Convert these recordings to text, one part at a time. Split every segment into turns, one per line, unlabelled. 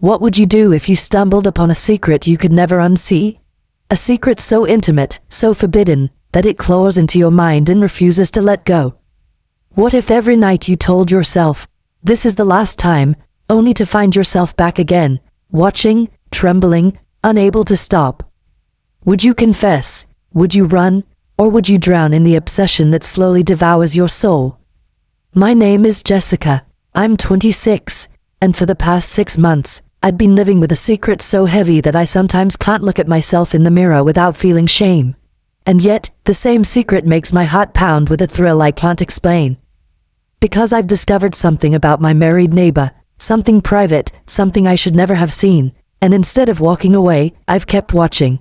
What would you do if you stumbled upon a secret you could never unsee? A secret so intimate, so forbidden, that it claws into your mind and refuses to let go. What if every night you told yourself, "This is the last time," only to find yourself back again, watching, trembling, unable to stop? Would you confess? Would you run? Or would you drown in the obsession that slowly devours your soul? My name is Jessica. I'm 26, and for the past 6 months, I'd been living with a secret so heavy that I sometimes can't look at myself in the mirror without feeling shame. And yet, the same secret makes my heart pound with a thrill I can't explain. Because I've discovered something about my married neighbor, something private, something I should never have seen, and instead of walking away, I've kept watching.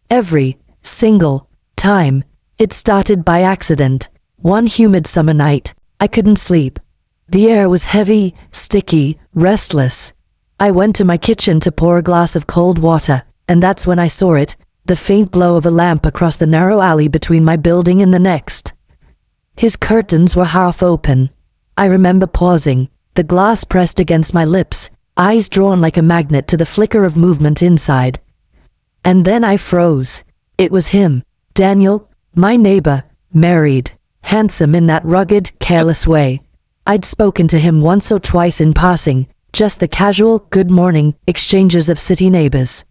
Every single time. It started by accident. One humid summer night, I couldn't sleep. The air was heavy, sticky, restless. I went to my kitchen to pour a glass of cold water, and that's when I saw it, the faint glow of a lamp across the narrow alley between my building and the next. His curtains were half open. I remember pausing, the glass pressed against my lips, eyes drawn like a magnet to the flicker of movement inside. And then I froze. It was him, Daniel, my neighbor, married, handsome in that rugged, careless way. I'd spoken to him once or twice in passing, just the casual good morning exchanges of city neighbors.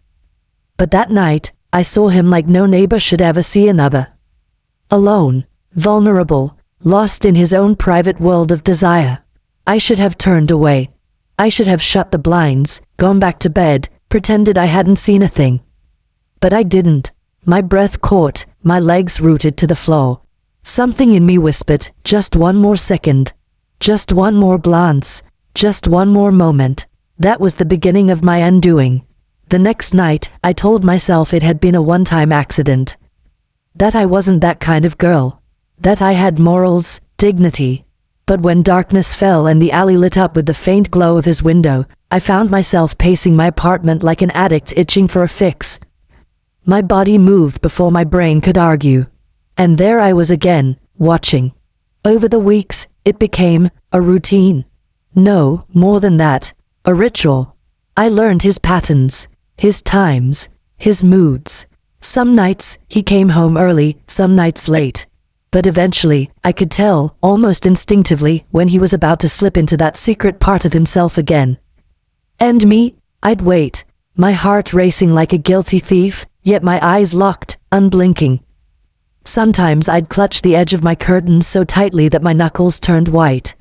But that night, I saw him like no neighbor should ever see another. Alone, vulnerable, lost in his own private world of desire. I should have turned away. I should have shut the blinds, gone back to bed, pretended I hadn't seen a thing. But I didn't. My breath caught, my legs rooted to the floor. Something in me whispered, just one more second. Just one more glance. Just one more moment. That was the beginning of my undoing. The next night, I told myself it had been a one-time accident. That I wasn't that kind of girl. That I had morals, dignity. But when darkness fell and the alley lit up with the faint glow of his window, I found myself pacing my apartment like an addict itching for a fix. My body moved before my brain could argue. And there I was again, watching. Over the weeks, it became a routine. No, more than that, a ritual. I learned his patterns, his times, his moods. Some nights, he came home early, some nights late. But eventually, I could tell, almost instinctively, when he was about to slip into that secret part of himself again. And me, I'd wait, my heart racing like a guilty thief, yet my eyes locked, unblinking. Sometimes I'd clutch the edge of my curtains so tightly that my knuckles turned white.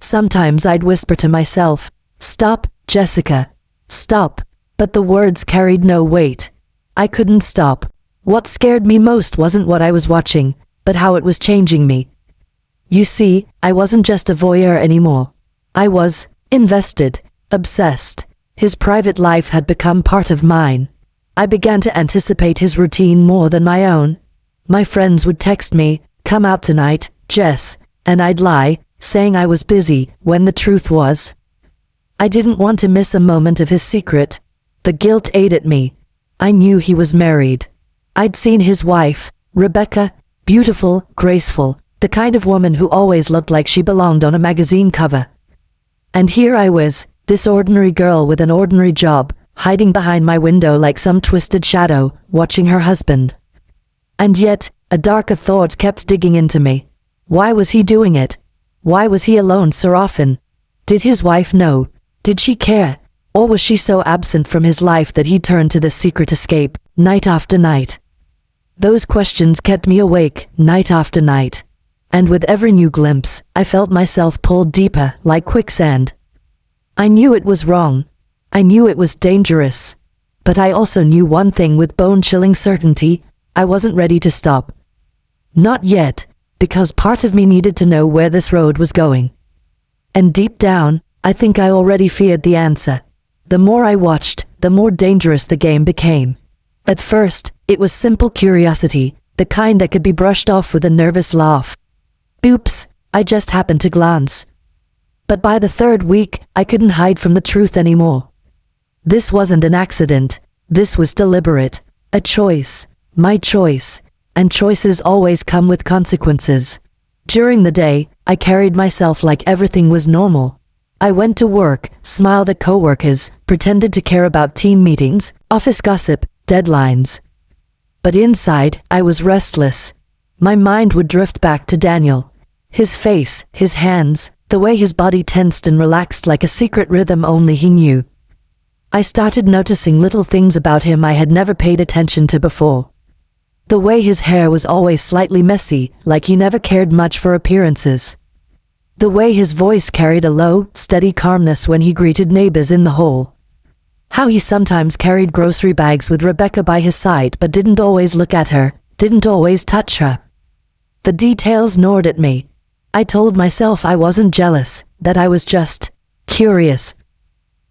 Sometimes I'd whisper to myself, "Stop, Jessica, stop," but the words carried no weight. I couldn't stop. What scared me most wasn't what I was watching, but how it was changing me. You see, I wasn't just a voyeur anymore. I was invested, obsessed. His private life had become part of mine. I began to anticipate his routine more than my own. My friends would text me, "Come out tonight, Jess," and I'd lie, saying I was busy, when the truth was, I didn't want to miss a moment of his secret. The guilt ate at me. I knew he was married. I'd seen his wife, Rebecca, beautiful, graceful, the kind of woman who always looked like she belonged on a magazine cover. And here I was, this ordinary girl with an ordinary job, hiding behind my window like some twisted shadow, watching her husband. And yet, a darker thought kept digging into me. Why was he doing it? Why was he alone so often? Did his wife know? Did she care? Or was she so absent from his life that he turned to this secret escape, night after night? Those questions kept me awake, night after night. And with every new glimpse, I felt myself pulled deeper, like quicksand. I knew it was wrong. I knew it was dangerous. But I also knew one thing with bone-chilling certainty: I wasn't ready to stop. Not yet, because part of me needed to know where this road was going. And deep down, I think I already feared the answer. The more I watched, the more dangerous the game became. At first, it was simple curiosity, the kind that could be brushed off with a nervous laugh. Oops, I just happened to glance. But by the third week, I couldn't hide from the truth anymore. This wasn't an accident. This was deliberate. A choice. My choice. And choices always come with consequences. During the day, I carried myself like everything was normal. I went to work, smiled at coworkers, pretended to care about team meetings, office gossip, deadlines. But inside, I was restless. My mind would drift back to Daniel. His face, his hands, the way his body tensed and relaxed like a secret rhythm only he knew. I started noticing little things about him I had never paid attention to before. The way his hair was always slightly messy, like he never cared much for appearances. The way his voice carried a low, steady calmness when he greeted neighbors in the hall. How he sometimes carried grocery bags with Rebecca by his side but didn't always look at her, didn't always touch her. The details gnawed at me. I told myself I wasn't jealous, that I was just curious.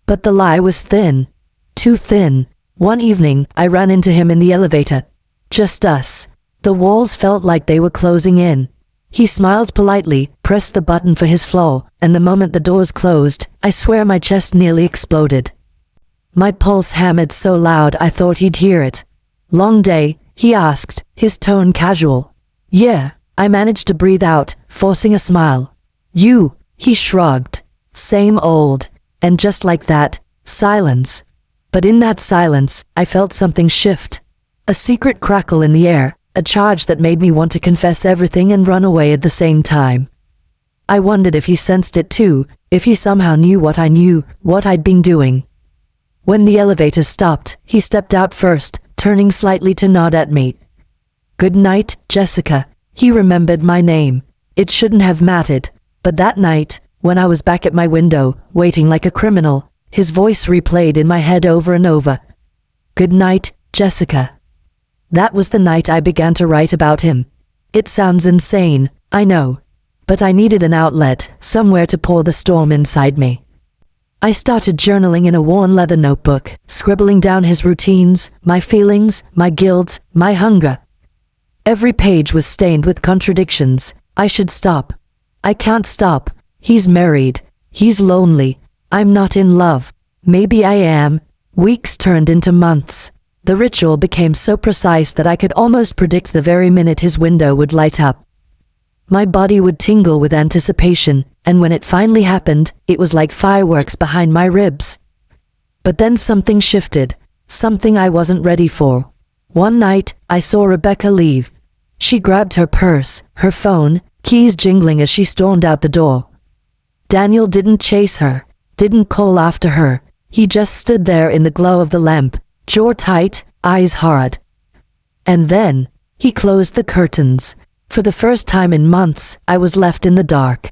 But the lie was thin. Too thin. One evening, I ran into him in the elevator. Just us. The walls felt like they were closing in. He smiled politely, pressed the button for his floor, and the moment the doors closed, I swear my chest nearly exploded. My pulse hammered so loud I thought he'd hear it. "Long day?" he asked, his tone casual. "Yeah," I managed to breathe out, forcing a smile. "You," he shrugged. "Same old." And just like that, silence. But in that silence, I felt something shift. A secret crackle in the air, a charge that made me want to confess everything and run away at the same time. I wondered if he sensed it too, if he somehow knew what I knew, what I'd been doing. When the elevator stopped, he stepped out first, turning slightly to nod at me. "Good night, Jessica." He remembered my name. It shouldn't have mattered, but that night, when I was back at my window, waiting like a criminal, his voice replayed in my head over and over. "Good night, Jessica." That was the night I began to write about him. It sounds insane, I know, but I needed an outlet, somewhere to pour the storm inside me. I started journaling in a worn leather notebook, scribbling down his routines, my feelings, my guilt, my hunger. Every page was stained with contradictions. I should stop. I can't stop. He's married. He's lonely. I'm not in love. Maybe I am. Weeks turned into months. The ritual became so precise that I could almost predict the very minute his window would light up. My body would tingle with anticipation, and when it finally happened, it was like fireworks behind my ribs. But then something shifted, something I wasn't ready for. One night, I saw Rebecca leave. She grabbed her purse, her phone, keys jingling as she stormed out the door. Daniel didn't chase her, didn't call after her. He just stood there in the glow of the lamp, jaw tight, eyes hard. And then, he closed the curtains. For the first time in months, I was left in the dark.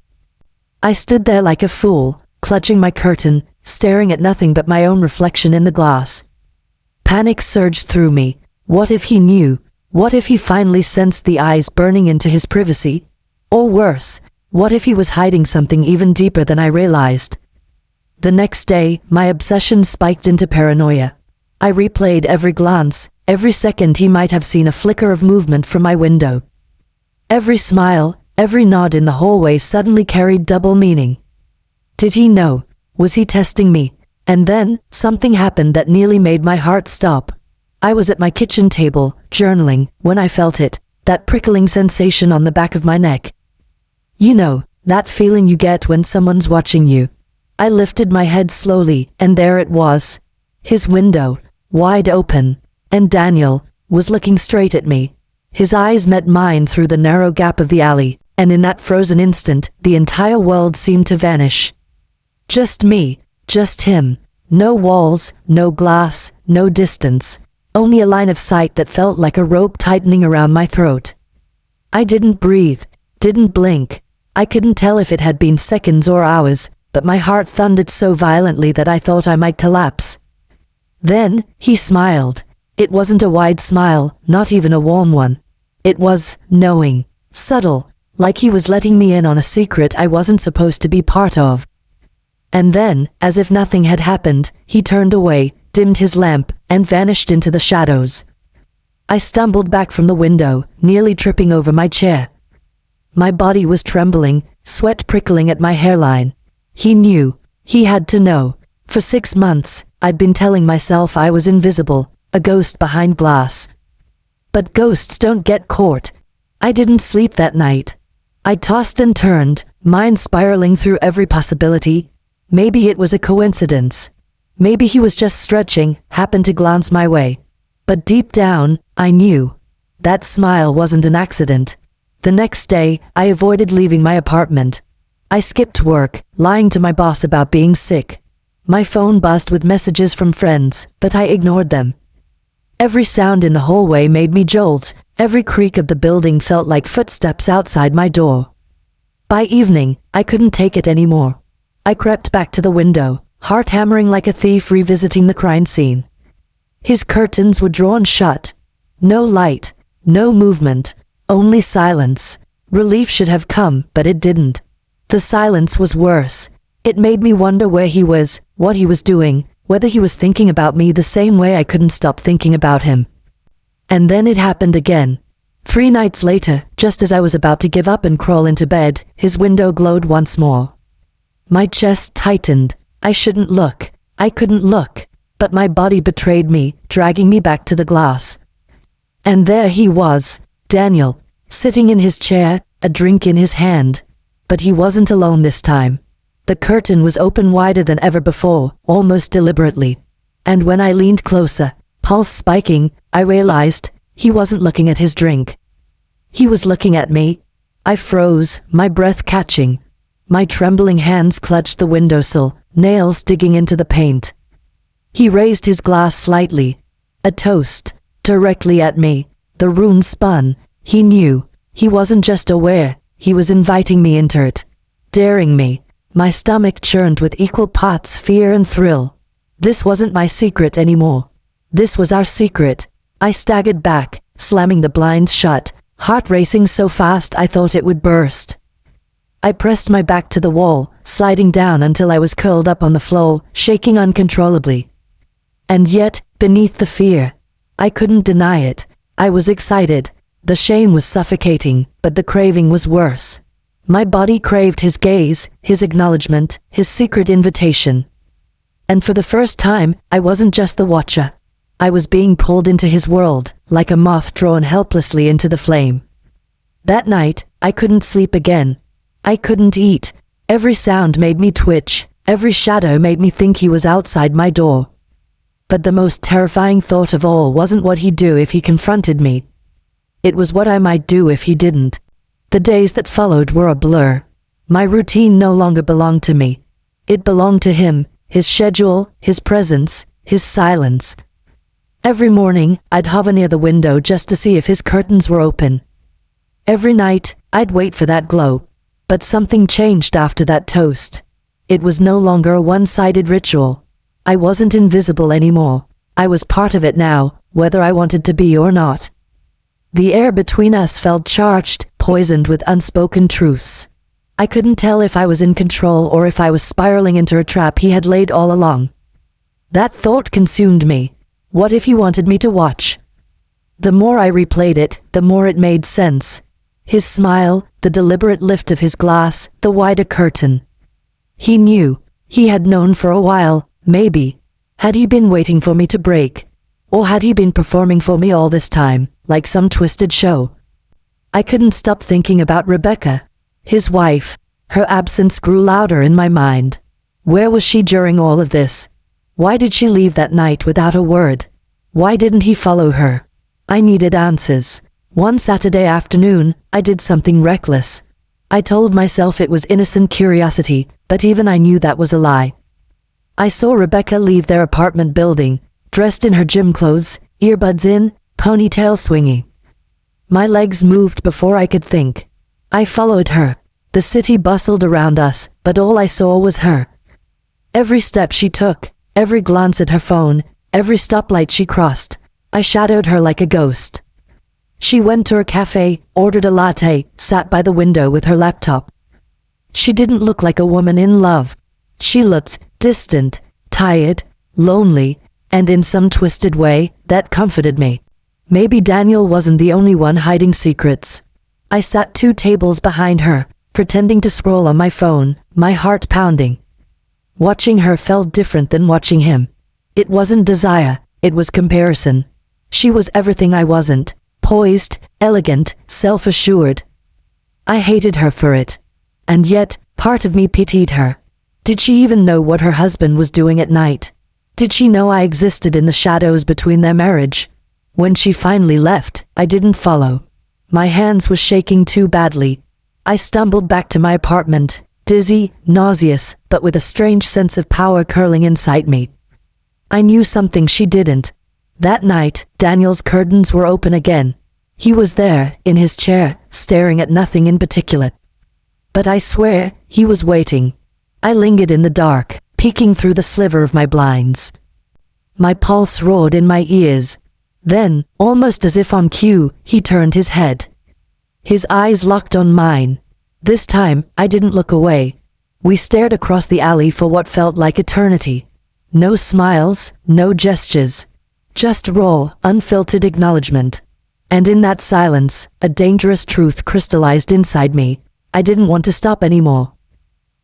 I stood there like a fool, clutching my curtain, staring at nothing but my own reflection in the glass. Panic surged through me. What if he knew? What if he finally sensed the eyes burning into his privacy? Or worse, what if he was hiding something even deeper than I realized? The next day, my obsession spiked into paranoia. I replayed every glance, every second he might have seen a flicker of movement from my window. Every smile, every nod in the hallway suddenly carried double meaning. Did he know? Was he testing me? And then, something happened that nearly made my heart stop. I was at my kitchen table, journaling, when I felt it, that prickling sensation on the back of my neck. You know, that feeling you get when someone's watching you. I lifted my head slowly, and there it was. His window, wide open, and Daniel was looking straight at me. His eyes met mine through the narrow gap of the alley, and in that frozen instant, the entire world seemed to vanish. Just me, just him. No walls, no glass, no distance. Only a line of sight that felt like a rope tightening around my throat. I didn't breathe, didn't blink. I couldn't tell if it had been seconds or hours, but my heart thundered so violently that I thought I might collapse. Then, he smiled. It wasn't a wide smile, not even a warm one. It was knowing, subtle, like he was letting me in on a secret I wasn't supposed to be part of. And then, as if nothing had happened, he turned away, dimmed his lamp, and vanished into the shadows. I stumbled back from the window, nearly tripping over my chair. My body was trembling, sweat prickling at my hairline. He knew. He had to know. For 6 months, I'd been telling myself I was invisible, a ghost behind glass. But ghosts don't get caught. I didn't sleep that night. I tossed and turned, mind spiraling through every possibility. Maybe it was a coincidence. Maybe he was just stretching, happened to glance my way. But deep down, I knew. That smile wasn't an accident. The next day, I avoided leaving my apartment. I skipped work, lying to my boss about being sick. My phone buzzed with messages from friends, but I ignored them. Every sound in the hallway made me jolt. Every creak of the building felt like footsteps outside my door. By evening, I couldn't take it anymore. I crept back to the window, heart hammering like a thief revisiting the crime scene. His curtains were drawn shut. No light, no movement, only silence. Relief should have come, but it didn't. The silence was worse. It made me wonder where he was, what he was doing, whether he was thinking about me the same way I couldn't stop thinking about him. And then it happened again. 3 nights later, just as I was about to give up and crawl into bed, his window glowed once more. My chest tightened. I shouldn't look. I couldn't look. But my body betrayed me, dragging me back to the glass. And there he was, Daniel, sitting in his chair, a drink in his hand. But he wasn't alone this time. The curtain was open wider than ever before, almost deliberately. And when I leaned closer, pulse spiking, I realized he wasn't looking at his drink. He was looking at me. I froze, my breath catching. My trembling hands clutched the windowsill, nails digging into the paint. He raised his glass slightly. A toast, directly at me. The room spun. He knew. He wasn't just aware. He was inviting me into it. Daring me. My stomach churned with equal parts fear and thrill. This wasn't my secret anymore. This was our secret. I staggered back, slamming the blinds shut, heart racing so fast I thought it would burst. I pressed my back to the wall, sliding down until I was curled up on the floor, shaking uncontrollably. And yet, beneath the fear, I couldn't deny it. I was excited. The shame was suffocating, but the craving was worse. My body craved his gaze, his acknowledgement, his secret invitation. And for the first time, I wasn't just the watcher. I was being pulled into his world, like a moth drawn helplessly into the flame. That night, I couldn't sleep again. I couldn't eat. Every sound made me twitch. Every shadow made me think he was outside my door. But the most terrifying thought of all wasn't what he'd do if he confronted me. It was what I might do if he didn't. The days that followed were a blur. My routine no longer belonged to me. It belonged to him, his schedule, his presence, his silence. Every morning, I'd hover near the window just to see if his curtains were open. Every night, I'd wait for that glow. But something changed after that toast. It was no longer a one-sided ritual. I wasn't invisible anymore. I was part of it now, whether I wanted to be or not. The air between us felt charged, poisoned with unspoken truths. I couldn't tell if I was in control or if I was spiraling into a trap he had laid all along. That thought consumed me. What if he wanted me to watch? The more I replayed it, the more it made sense. His smile, the deliberate lift of his glass, the wider curtain. He knew. He had known for a while, maybe. Had he been waiting for me to break? Or had he been performing for me all this time, like some twisted show? I couldn't stop thinking about Rebecca, his wife. Her absence grew louder in my mind. Where was she during all of this? Why did she leave that night without a word? Why didn't he follow her? I needed answers. One Saturday afternoon, I did something reckless. I told myself it was innocent curiosity, but even I knew that was a lie. I saw Rebecca leave their apartment building, dressed in her gym clothes, earbuds in, ponytail swinging. My legs moved before I could think. I followed her. The city bustled around us, but all I saw was her. Every step she took, every glance at her phone, every stoplight she crossed, I shadowed her like a ghost. She went to her cafe, ordered a latte, sat by the window with her laptop. She didn't look like a woman in love. She looked distant, tired, lonely, and in some twisted way, that comforted me. Maybe Daniel wasn't the only one hiding secrets. I sat 2 tables behind her, pretending to scroll on my phone, my heart pounding. Watching her felt different than watching him. It wasn't desire, it was comparison. She was everything I wasn't. Poised, elegant, self-assured. I hated her for it. And yet, part of me pitied her. Did she even know what her husband was doing at night? Did she know I existed in the shadows between their marriage? When she finally left, I didn't follow. My hands were shaking too badly. I stumbled back to my apartment, dizzy, nauseous, but with a strange sense of power curling inside me. I knew something she didn't. That night, Daniel's curtains were open again. He was there, in his chair, staring at nothing in particular. But I swear, he was waiting. I lingered in the dark, peeking through the sliver of my blinds. My pulse roared in my ears. Then, almost as if on cue, he turned his head. His eyes locked on mine. This time, I didn't look away. We stared across the alley for what felt like eternity. No smiles, no gestures. Just raw, unfiltered acknowledgement. And in that silence, a dangerous truth crystallized inside me. I didn't want to stop anymore.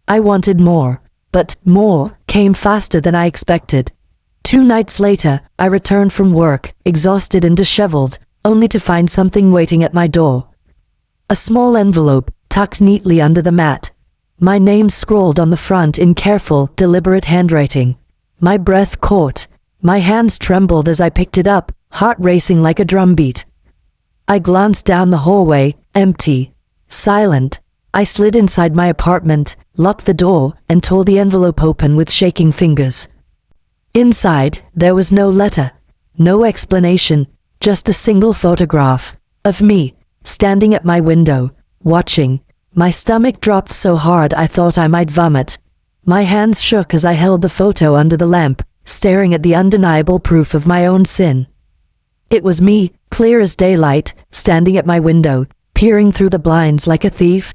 I wanted more, but more came faster than I expected. 2 nights later, I returned from work, exhausted and disheveled, only to find something waiting at my door. A small envelope, tucked neatly under the mat. My name scrawled on the front in careful, deliberate handwriting. My breath caught. My hands trembled as I picked it up, heart racing like a drumbeat. I glanced down the hallway, empty, silent. I slid inside my apartment, locked the door, and tore the envelope open with shaking fingers. Inside, there was no letter, no explanation, just a single photograph of me, standing at my window, watching. My stomach dropped so hard I thought I might vomit. My hands shook as I held the photo under the lamp, staring at the undeniable proof of my own sin. It was me, clear as daylight, standing at my window, peering through the blinds like a thief.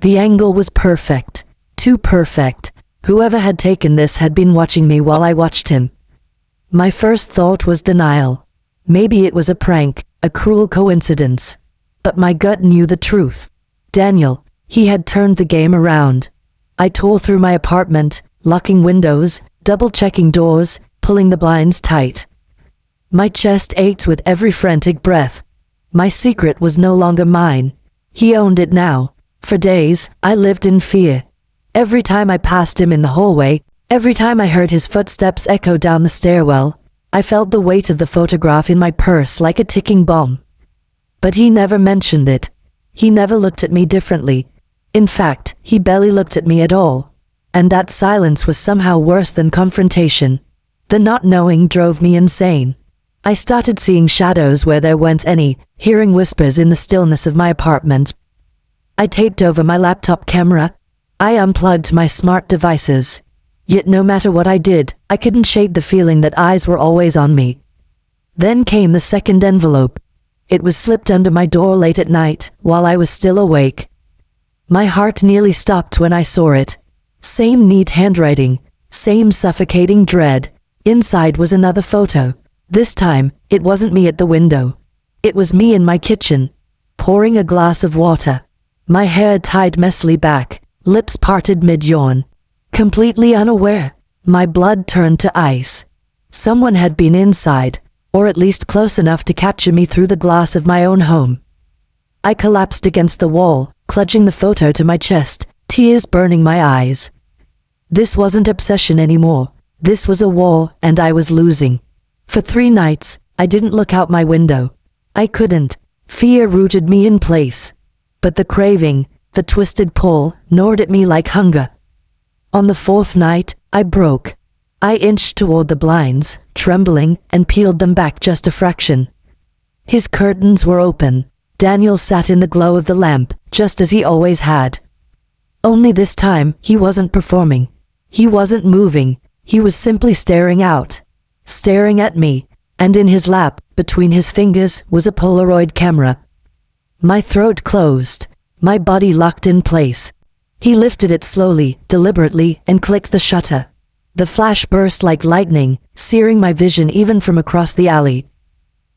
The angle was perfect, too perfect. Whoever had taken this had been watching me while I watched him. My first thought was denial. Maybe it was a prank, a cruel coincidence. But my gut knew the truth. Daniel, he had turned the game around. I tore through my apartment, locking windows, double-checking doors, pulling the blinds tight. My chest ached with every frantic breath. My secret was no longer mine. He owned it now. For days, I lived in fear. Every time I passed him in the hallway, every time I heard his footsteps echo down the stairwell, I felt the weight of the photograph in my purse like a ticking bomb. But he never mentioned it. He never looked at me differently. In fact, he barely looked at me at all. And that silence was somehow worse than confrontation. The not knowing drove me insane. I started seeing shadows where there weren't any, hearing whispers in the stillness of my apartment. I taped over my laptop camera. I unplugged my smart devices. Yet no matter what I did, I couldn't shake the feeling that eyes were always on me. Then came the second envelope. It was slipped under my door late at night, while I was still awake. My heart nearly stopped when I saw it. Same neat handwriting, same suffocating dread. Inside was another photo. This time, it wasn't me at the window. It was me in my kitchen, pouring a glass of water. My hair tied messily back, lips parted mid-yawn. Completely unaware, my blood turned to ice. Someone had been inside, or at least close enough to capture me through the glass of my own home. I collapsed against the wall, clutching the photo to my chest, tears burning my eyes. This wasn't obsession anymore. This was a war, and I was losing. For 3 nights, I didn't look out my window. I couldn't. Fear rooted me in place. But the craving, the twisted pull, gnawed at me like hunger. On the 4th night, I broke. I inched toward the blinds, trembling, and peeled them back just a fraction. His curtains were open. Daniel sat in the glow of the lamp, just as he always had. Only this time, he wasn't performing. He wasn't moving. He was simply staring out. Staring at me, and in his lap, between his fingers, was a Polaroid camera. My throat closed. My body locked in place. He lifted it slowly, deliberately, and clicked the shutter. The flash burst like lightning, searing my vision even from across the alley.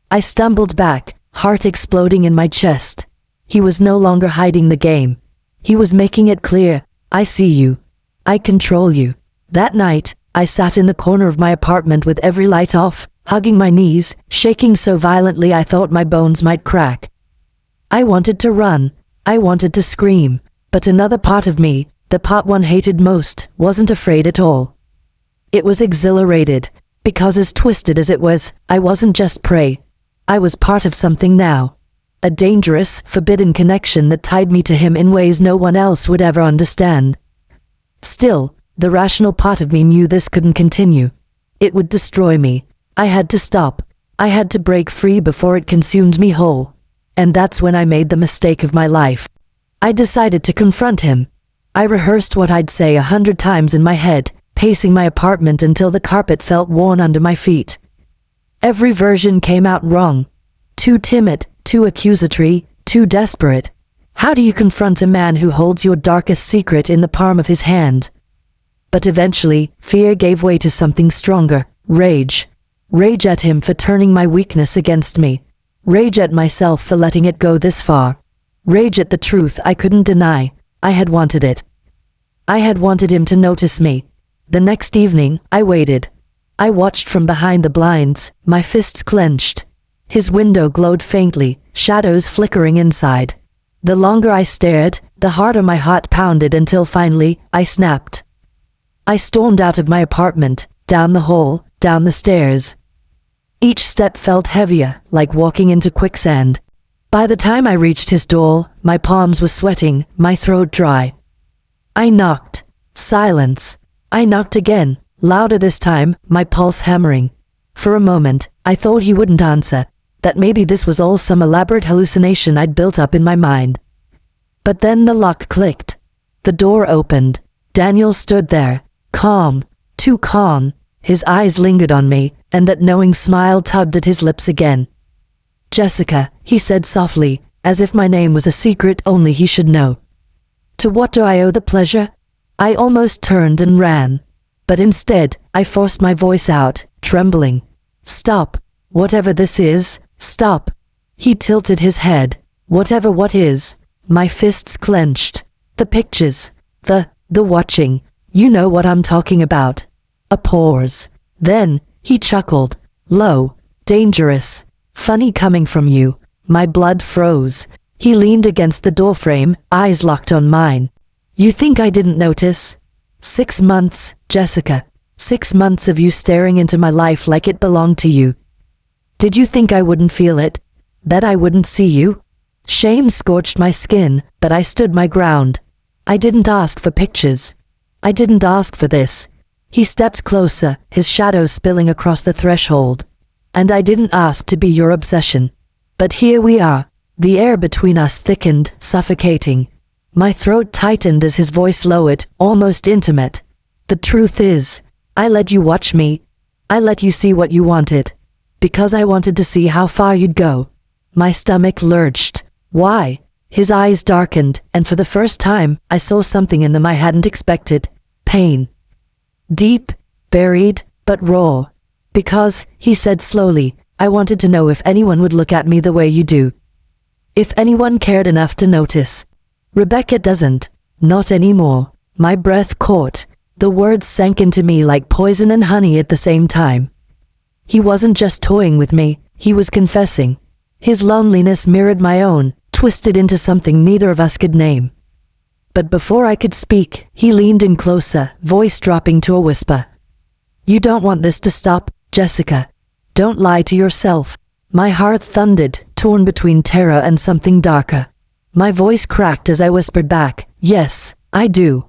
I stumbled back, heart exploding in my chest. He was no longer hiding the game. He was making it clear, I see you. I control you. That night, I sat in the corner of my apartment with every light off, hugging my knees, shaking so violently I thought my bones might crack. I wanted to run. I wanted to scream. But another part of me, The part one hated most, wasn't afraid at all. It was exhilarated, because as twisted as it was, I wasn't just prey. I was part of something now. A dangerous, forbidden connection that tied me to him in ways no one else would ever understand. Still, the rational part of me knew this couldn't continue. It would destroy me. I had to stop. I had to break free before it consumed me whole. And that's when I made the mistake of my life. I decided to confront him. I rehearsed what I'd say 100 times in my head, pacing my apartment until the carpet felt worn under my feet. Every version came out wrong. Too timid, too accusatory, too desperate. How do you confront a man who holds your darkest secret in the palm of his hand? But eventually, fear gave way to something stronger, rage. Rage at him for turning my weakness against me. Rage at myself for letting it go this far. Rage at the truth I couldn't deny. I had wanted it. I had wanted him to notice me. The next evening, I waited. I watched from behind the blinds, my fists clenched. His window glowed faintly, shadows flickering inside. The longer I stared, the harder my heart pounded until finally, I snapped. I stormed out of my apartment, down the hall, down the stairs. Each step felt heavier, like walking into quicksand. By the time I reached his door, my palms were sweating, my throat dry. I knocked. Silence. I knocked again, louder this time, my pulse hammering. For a moment, I thought he wouldn't answer, that maybe this was all some elaborate hallucination I'd built up in my mind. But then the lock clicked. The door opened. Daniel stood there, calm, too calm. His eyes lingered on me, and that knowing smile tugged at his lips again. "Jessica," he said softly, as if my name was a secret only he should know. To what do I owe the pleasure? I almost turned and ran. But instead, I forced my voice out, trembling. "Stop. Whatever this is, stop." He tilted his head. "Whatever what is?" My fists clenched. "The pictures. The watching. You know what I'm talking about." A pause. Then, he chuckled. "Low. Dangerous. Funny coming from you." My blood froze. He leaned against the doorframe, eyes locked on mine. "You think I didn't notice? 6 months, Jessica. 6 months of you staring into my life like it belonged to you. Did you think I wouldn't feel it? That I wouldn't see you?" Shame scorched my skin, but I stood my ground. "I didn't ask for pictures. I didn't ask for this." He stepped closer, his shadow spilling across the threshold. "And I didn't ask to be your obsession. But here we are." The air between us thickened, suffocating. My throat tightened as his voice lowered, almost intimate. "The truth is, I let you watch me. I let you see what you wanted. Because I wanted to see how far you'd go." My stomach lurched. "Why?" His eyes darkened, and for the first time, I saw something in them I hadn't expected. Pain. Deep, buried, but raw. "Because," he said slowly, "I wanted to know if anyone would look at me the way you do. If anyone cared enough to notice. Rebecca doesn't. Not anymore." My breath caught. The words sank into me like poison and honey at the same time. He wasn't just toying with me, he was confessing. His loneliness mirrored my own, twisted into something neither of us could name. But before I could speak, he leaned in closer, voice dropping to a whisper. "You don't want this to stop, Jessica. Don't lie to yourself." My heart thundered, torn between terror and something darker. My voice cracked as I whispered back, "Yes, I do."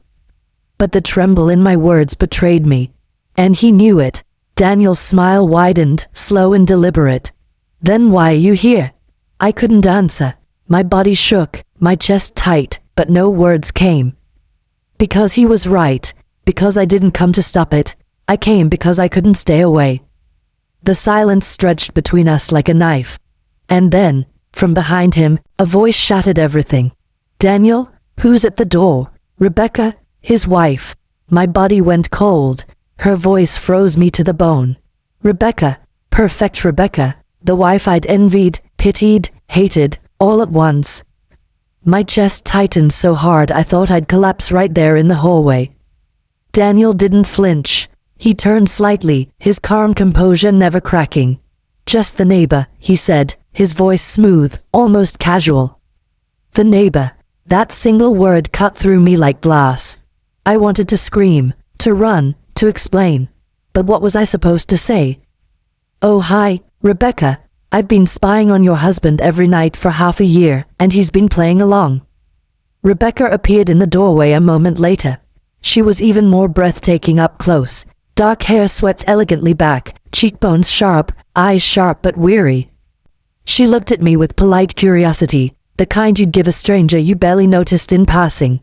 But the tremble in my words betrayed me. And he knew it. Daniel's smile widened, slow and deliberate. "Then why are you here?" I couldn't answer. My body shook, my chest tight, but no words came. Because he was right. Because I didn't come to stop it. I came because I couldn't stay away. The silence stretched between us like a knife. And then, from behind him, a voice shattered everything. "Daniel? Who's at the door?" "Rebecca, his wife." My body went cold. Her voice froze me to the bone. Rebecca, perfect Rebecca, the wife I'd envied, pitied, hated, all at once. My chest tightened so hard I thought I'd collapse right there in the hallway. Daniel didn't flinch. He turned slightly, his calm composure never cracking. "Just the neighbor," he said, his voice smooth, almost casual. The neighbor. That single word cut through me like glass. I wanted to scream, to run, to explain. But what was I supposed to say? "Oh hi, Rebecca. I've been spying on your husband every night for half a year, and he's been playing along." Rebecca appeared in the doorway a moment later. She was even more breathtaking up close. Dark hair swept elegantly back, cheekbones sharp, eyes sharp but weary. She looked at me with polite curiosity, the kind you'd give a stranger you barely noticed in passing.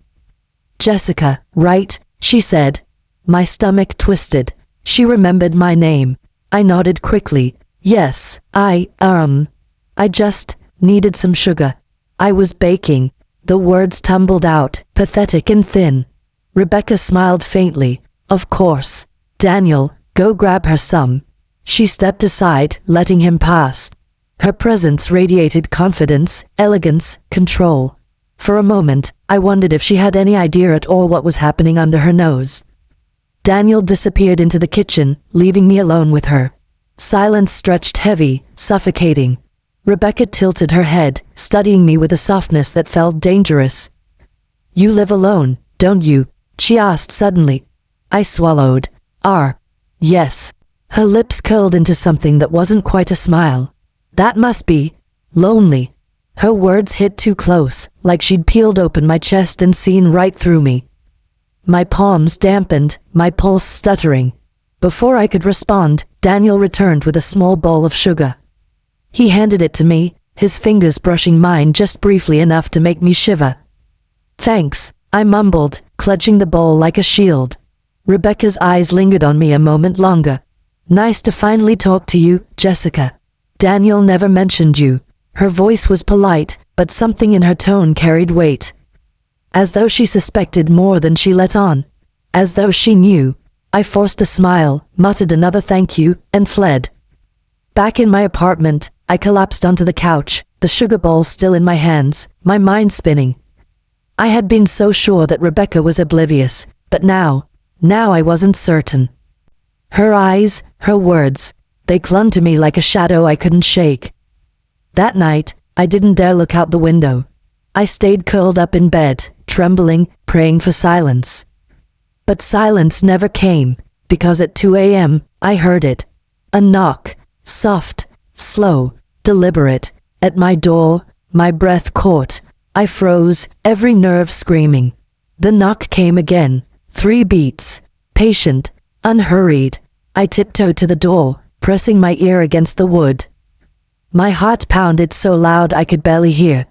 "Jessica, right?" she said. My stomach twisted. She remembered my name. I nodded quickly. "Yes, I just needed some sugar." I was baking. The words tumbled out, pathetic and thin. Rebecca smiled faintly. "Of course. Daniel, go grab her some." She stepped aside, letting him pass. Her presence radiated confidence, elegance, control. For a moment, I wondered if she had any idea at all what was happening under her nose. Daniel disappeared into the kitchen, leaving me alone with her. Silence stretched heavy, suffocating. Rebecca tilted her head, studying me with a softness that felt dangerous. "You live alone, don't you?" she asked suddenly. I swallowed. Yes." Her lips curled into something that wasn't quite a smile. "That must be lonely." Her words hit too close, like she'd peeled open my chest and seen right through me. My palms dampened, my pulse stuttering. Before I could respond, Daniel returned with a small bowl of sugar. He handed it to me, his fingers brushing mine just briefly enough to make me shiver. "Thanks," I mumbled, clutching the bowl like a shield. Rebecca's eyes lingered on me a moment longer. "Nice to finally talk to you, Jessica. Daniel never mentioned you." Her voice was polite, but something in her tone carried weight. As though she suspected more than she let on. As though she knew. I forced a smile, muttered another thank you, and fled. Back in my apartment, I collapsed onto the couch, the sugar bowl still in my hands, my mind spinning. I had been so sure that Rebecca was oblivious, but now I wasn't certain. Her eyes, her words, they clung to me like a shadow I couldn't shake. That night, I didn't dare look out the window. I stayed curled up in bed, trembling, praying for silence. But silence never came, because at 2 a.m., I heard it. A knock, soft, slow, deliberate, at my door, my breath caught. I froze, every nerve screaming. The knock came again, 3 beats, patient, unhurried. I tiptoed to the door, pressing my ear against the wood. My heart pounded so loud I could barely hear.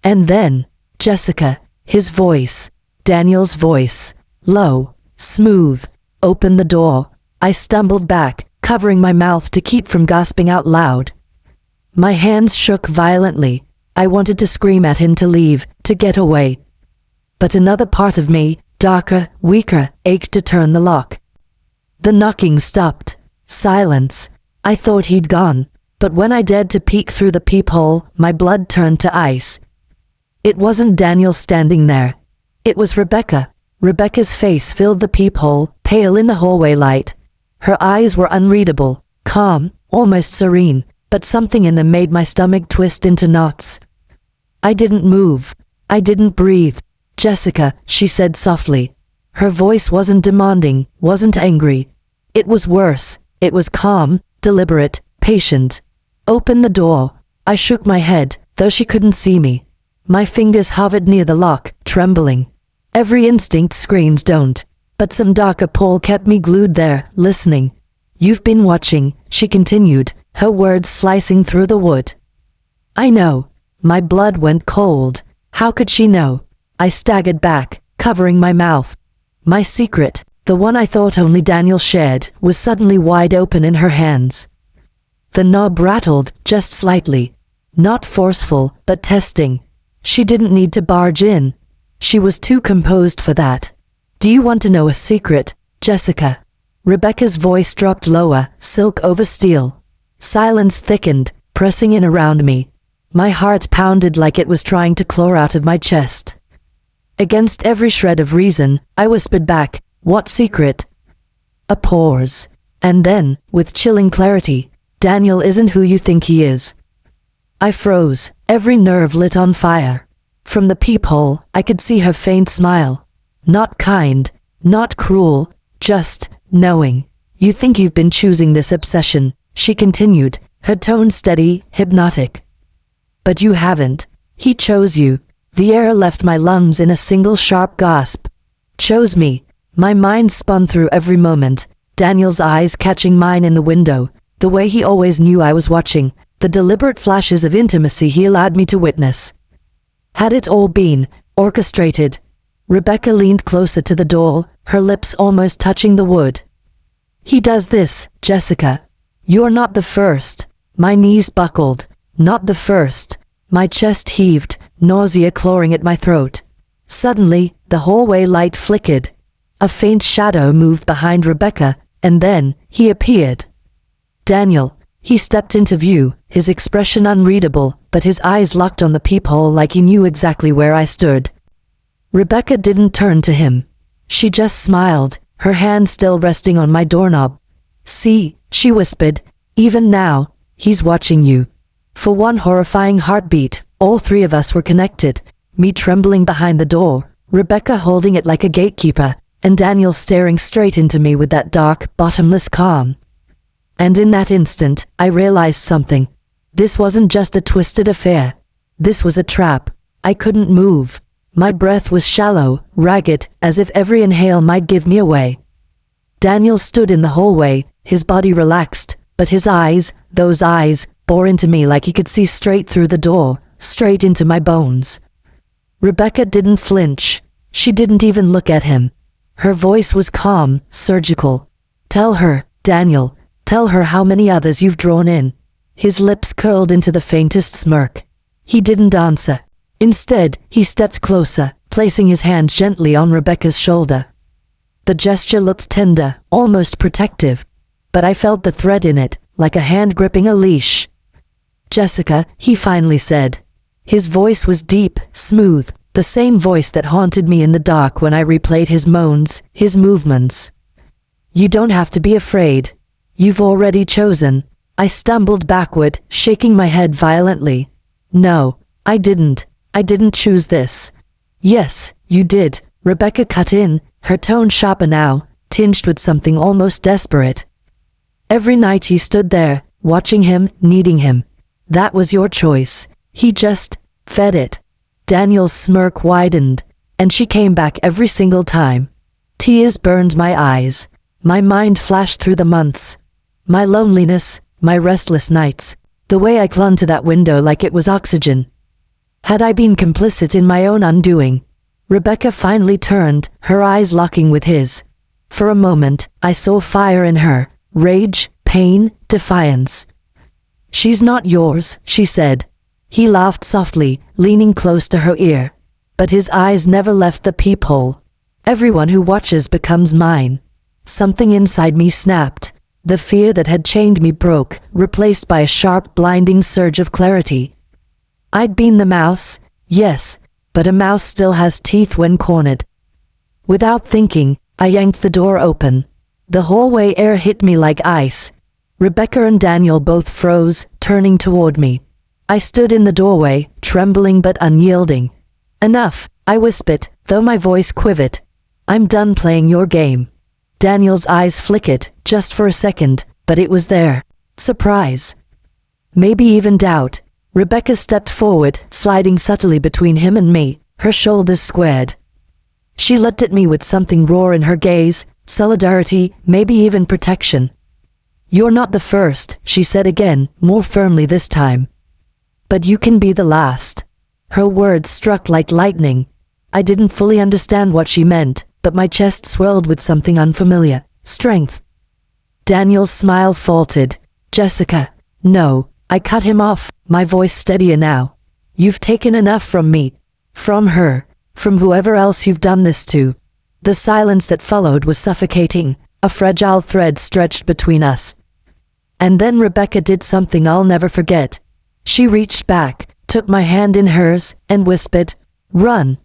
And then, Jessica, his voice, Daniel's voice, low, smooth, opened the door. I stumbled back, covering my mouth to keep from gasping out loud. My hands shook violently. I wanted to scream at him to leave, to get away. But another part of me, darker, weaker, ached to turn the lock. The knocking stopped. Silence. I thought he'd gone, but when I dared to peek through the peephole, my blood turned to ice. It wasn't Daniel standing there. It was Rebecca. Rebecca's face filled the peephole, pale in the hallway light. Her eyes were unreadable, calm, almost serene, but something in them made my stomach twist into knots. I didn't move. I didn't breathe. "Jessica," she said softly. Her voice wasn't demanding, wasn't angry. It was worse. It was calm, deliberate, patient. "Open the door." I shook my head, though she couldn't see me. My fingers hovered near the lock, trembling. Every instinct screamed don't, but some darker pull kept me glued there, listening. "You've been watching," she continued, her words slicing through the wood. I know. My blood went cold. How could she know? I staggered back, covering my mouth. My secret, the one I thought only Daniel shared, was suddenly wide open in her hands. The knob rattled, just slightly. Not forceful, but testing. She didn't need to barge in. She was too composed for that. "Do you want to know a secret, Jessica?" Rebecca's voice dropped lower, silk over steel. Silence thickened, pressing in around me. My heart pounded like it was trying to claw out of my chest. Against every shred of reason, I whispered back, "What secret?" A pause. And then, with chilling clarity, "Daniel isn't who you think he is." I froze, every nerve lit on fire. From the peephole, I could see her faint smile. Not kind, Not cruel, just knowing. You think you've been choosing this obsession, she continued, her tone steady, hypnotic. But you haven't. He chose you. The air left my lungs in a single sharp gasp. Chose me. My mind spun through every moment, Daniel's eyes catching mine in the window, the way he always knew I was watching, the deliberate flashes of intimacy he allowed me to witness. Had it all been orchestrated? Rebecca leaned closer to the door, her lips almost touching the wood. He does this, Jessica. You're not the first. My knees buckled. Not the first. My chest heaved, nausea clawing at my throat. Suddenly, the hallway light flickered. A faint shadow moved behind Rebecca, and then he appeared. Daniel. He stepped into view, his expression unreadable, but his eyes locked on the peephole like he knew exactly where I stood. Rebecca didn't turn to him. She just smiled, her hand still resting on my doorknob. See, she whispered, even now, he's watching you. For one horrifying heartbeat, all three of us were connected, me trembling behind the door, Rebecca holding it like a gatekeeper, and Daniel staring straight into me with that dark, bottomless calm. And in that instant, I realized something. This wasn't just a twisted affair. This was a trap. I couldn't move. My breath was shallow, ragged, as if every inhale might give me away. Daniel stood in the hallway, his body relaxed, but his eyes, those eyes, bore into me like he could see straight through the door, straight into my bones. Rebecca didn't flinch. She didn't even look at him. Her voice was calm, surgical. Tell her, Daniel. Tell her how many others you've drawn in. His lips curled into the faintest smirk. He didn't answer. Instead, he stepped closer, placing his hand gently on Rebecca's shoulder. The gesture looked tender, almost protective, but I felt the threat in it, like a hand gripping a leash. Jessica, he finally said. His voice was deep, smooth, the same voice that haunted me in the dark when I replayed his moans, his movements. You don't have to be afraid. You've already chosen. I stumbled backward, shaking my head violently. No, I didn't. I didn't choose this. Yes, you did, Rebecca cut in, her tone sharper now, tinged with something almost desperate. Every night you stood there, watching him, needing him. That was your choice. He just fed it. Daniel's smirk widened, and she came back every single time. Tears burned my eyes. My mind flashed through the months. My loneliness, my restless nights, the way I clung to that window like it was oxygen. Had I been complicit in my own undoing? Rebecca finally turned, her eyes locking with his. For a moment, I saw fire in her, rage, pain, defiance. She's not yours, she said. He laughed softly, leaning close to her ear. But his eyes never left the peephole. Everyone who watches becomes mine. Something inside me snapped. The fear that had chained me broke, replaced by a sharp, blinding surge of clarity. I'd been the mouse, yes, but a mouse still has teeth when cornered. Without thinking, I yanked the door open. The hallway air hit me like ice. Rebecca and Daniel both froze, turning toward me. I stood in the doorway, trembling but unyielding. Enough, I whispered, though my voice quivered. I'm done playing your game. Daniel's eyes flickered, just for a second, but it was there. Surprise. Maybe even doubt. Rebecca stepped forward, sliding subtly between him and me, her shoulders squared. She looked at me with something raw in her gaze, solidarity, maybe even protection. You're not the first, she said again, more firmly this time. But you can be the last. Her words struck like lightning. I didn't fully understand what she meant, but my chest swelled with something unfamiliar. Strength. Daniel's smile faltered. Jessica. No, I cut him off, my voice steadier now. You've taken enough from me. From her. From whoever else you've done this to. The silence that followed was suffocating, a fragile thread stretched between us. And then Rebecca did something I'll never forget. She reached back, took my hand in hers, and whispered, "Run."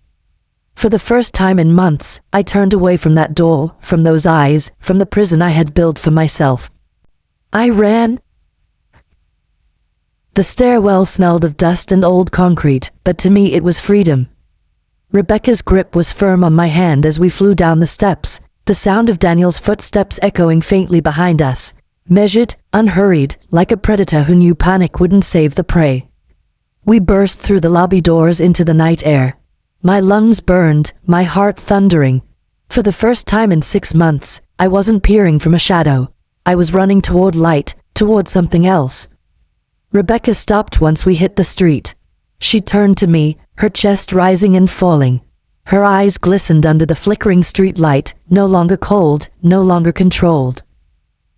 For the first time in months, I turned away from that door, from those eyes, from the prison I had built for myself. I ran. The stairwell smelled of dust and old concrete, but to me it was freedom. Rebecca's grip was firm on my hand as we flew down the steps, the sound of Daniel's footsteps echoing faintly behind us, measured, unhurried, like a predator who knew panic wouldn't save the prey. We burst through the lobby doors into the night air. My lungs burned, my heart thundering. For the first time in 6 months, I wasn't peering from a shadow. I was running toward light, toward something else. Rebecca stopped once we hit the street. She turned to me, her chest rising and falling. Her eyes glistened under the flickering street light, no longer cold, no longer controlled.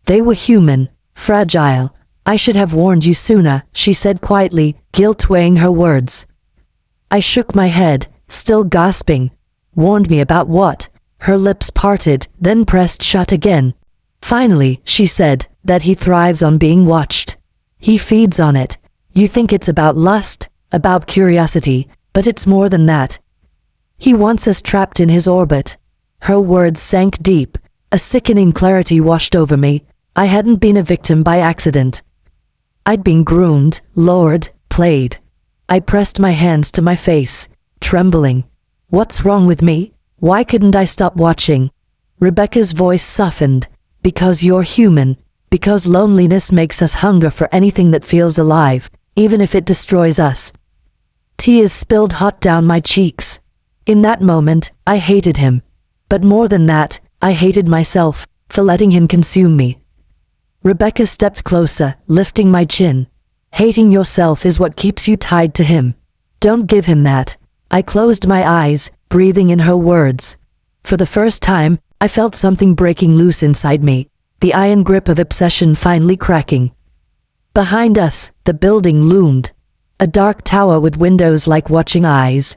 They were human, fragile. I should have warned you sooner, she said quietly, guilt weighing her words. I shook my head, still gasping. Warned me about what? Her lips parted, then pressed shut again. Finally, she said, that he thrives on being watched. He feeds on it. You think it's about lust, about curiosity, but it's more than that. He wants us trapped in his orbit. Her words sank deep. A sickening clarity washed over me. I hadn't been a victim by accident. I'd been groomed, lured, played. I pressed my hands to my face, trembling. What's wrong with me? Why couldn't I stop watching? Rebecca's voice softened. Because you're human. Because loneliness makes us hunger for anything that feels alive, even if it destroys us. Tears spilled hot down my cheeks. In that moment, I hated him. But more than that, I hated myself, for letting him consume me. Rebecca stepped closer, lifting my chin. Hating yourself is what keeps you tied to him. Don't give him that. I closed my eyes, breathing in her words. For the first time, I felt something breaking loose inside me, the iron grip of obsession finally cracking. Behind us, the building loomed. A dark tower with windows like watching eyes.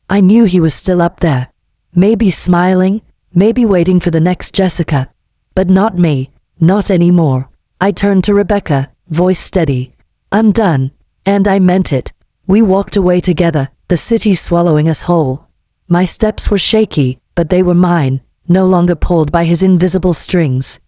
I knew he was still up there. Maybe smiling, maybe waiting for the next Jessica. But not me, not anymore. I turned to Rebecca, voice steady. I'm done. And I meant it. We walked away together, the city swallowing us whole. My steps were shaky, but they were mine, no longer pulled by his invisible strings.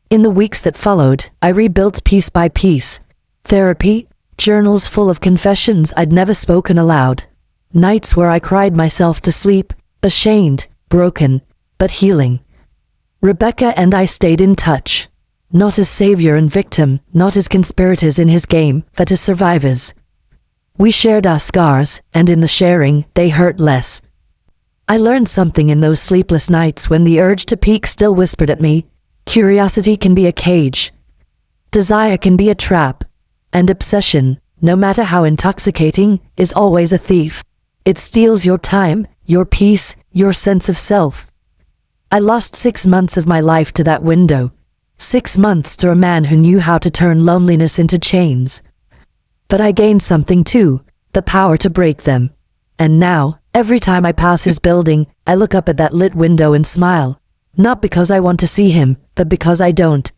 In the weeks that followed, I rebuilt piece by piece. Therapy, journals full of confessions I'd never spoken aloud. Nights where I cried myself to sleep, ashamed, broken, but healing. Rebecca and I stayed in touch. Not as savior and victim, not as conspirators in his game, but as survivors. We shared our scars, and in the sharing, they hurt less. I learned something in those sleepless nights when the urge to peek still whispered at me. Curiosity can be a cage. Desire can be a trap. And obsession, no matter how intoxicating, is always a thief. It steals your time, your peace, your sense of self. I lost 6 months of my life to that window. 6 months to a man who knew how to turn loneliness into chains. But I gained something too, the power to break them. And now, every time I pass his building, I look up at that lit window and smile. Not because I want to see him, but because I don't.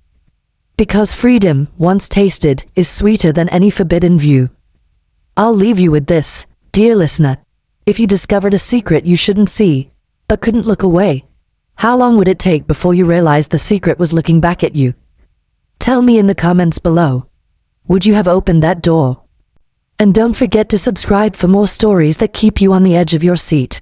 Because freedom, once tasted, is sweeter than any forbidden view. I'll leave you with this, dear listener. If you discovered a secret you shouldn't see, but couldn't look away, how long would it take before you realized the secret was looking back at you? Tell me in the comments below. Would you have opened that door? And don't forget to subscribe for more stories that keep you on the edge of your seat.